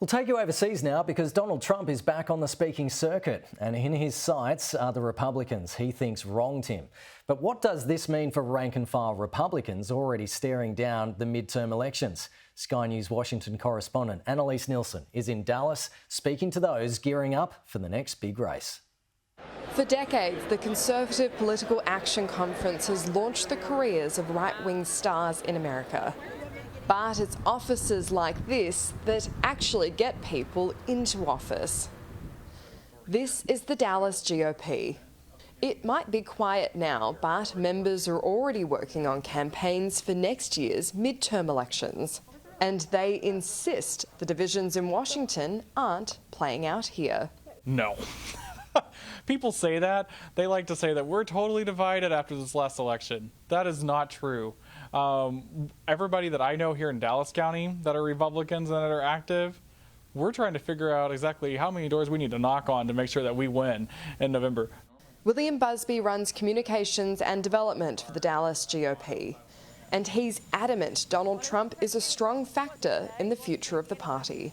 We'll take you overseas now because Donald Trump is back on the speaking circuit, and in his sights are the Republicans he thinks wronged him. But what does this mean for rank-and-file Republicans already staring down the midterm elections? Sky News Washington correspondent Annelise Nielsen is in Dallas speaking to those gearing up for the next big race. For decades, the Conservative Political Action Conference has launched the careers of right-wing stars in America. But it's offices like this that actually get people into office. This is the Dallas GOP. It might be quiet now, but members are already working on campaigns for next year's midterm elections. And they insist the divisions in Washington aren't playing out here. No. People say that. They like to say that we're totally divided after this last election. That is not true. Everybody that I know here in Dallas County that are Republicans and that are active, we're trying to figure out exactly how many doors we need to knock on to make sure that we win in November. William Busby runs communications and development for the Dallas GOP. And he's adamant Donald Trump is a strong factor in the future of the party.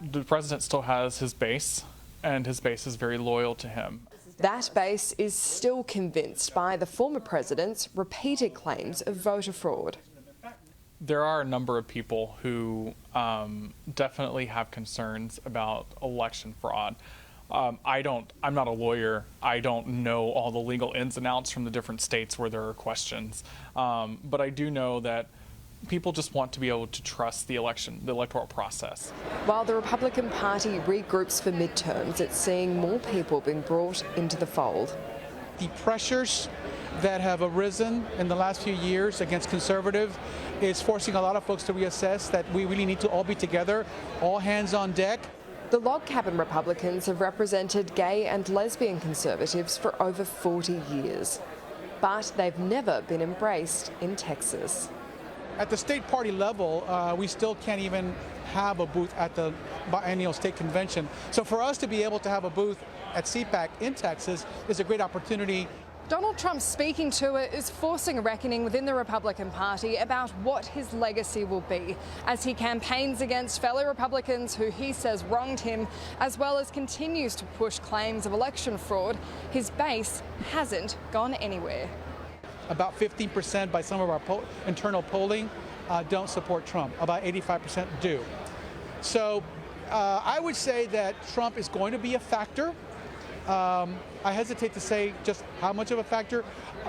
The president still has his base, and his base is very loyal to him. That base is still convinced by the former president's repeated claims of voter fraud. There are a number of people who definitely have concerns about election fraud. I'm not a lawyer. I don't know all the legal ins and outs from the different states where there are questions. But I do know that people just want to be able to trust the electoral process. While the Republican Party regroups for midterms, it's seeing more people being brought into the fold. The pressures that have arisen in the last few years against conservatives is forcing a lot of folks to reassess that we really need to all be together, all hands on deck. The log cabin Republicans have represented gay and lesbian conservatives for over 40 years, but they've never been embraced in Texas. At the state party level, we still can't even have a booth at the biennial state convention. So for us to be able to have a booth at CPAC in Texas is a great opportunity. Donald Trump's speaking tour is forcing a reckoning within the Republican Party about what his legacy will be as he campaigns against fellow Republicans who he says wronged him, as well as continues to push claims of election fraud. His base hasn't gone anywhere. About 15% by some of our internal polling don't support Trump. About 85% do. So I would say that Trump is going to be a factor. I hesitate to say just how much of a factor,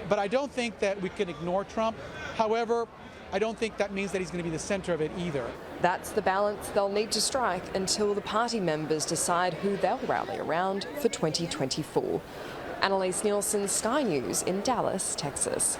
but I don't think that we can ignore Trump. However, I don't think that means that he's going to be the center of it either. That's the balance they'll need to strike until the party members decide who they'll rally around for 2024. Annelise Nielsen, Sky News in Dallas, Texas.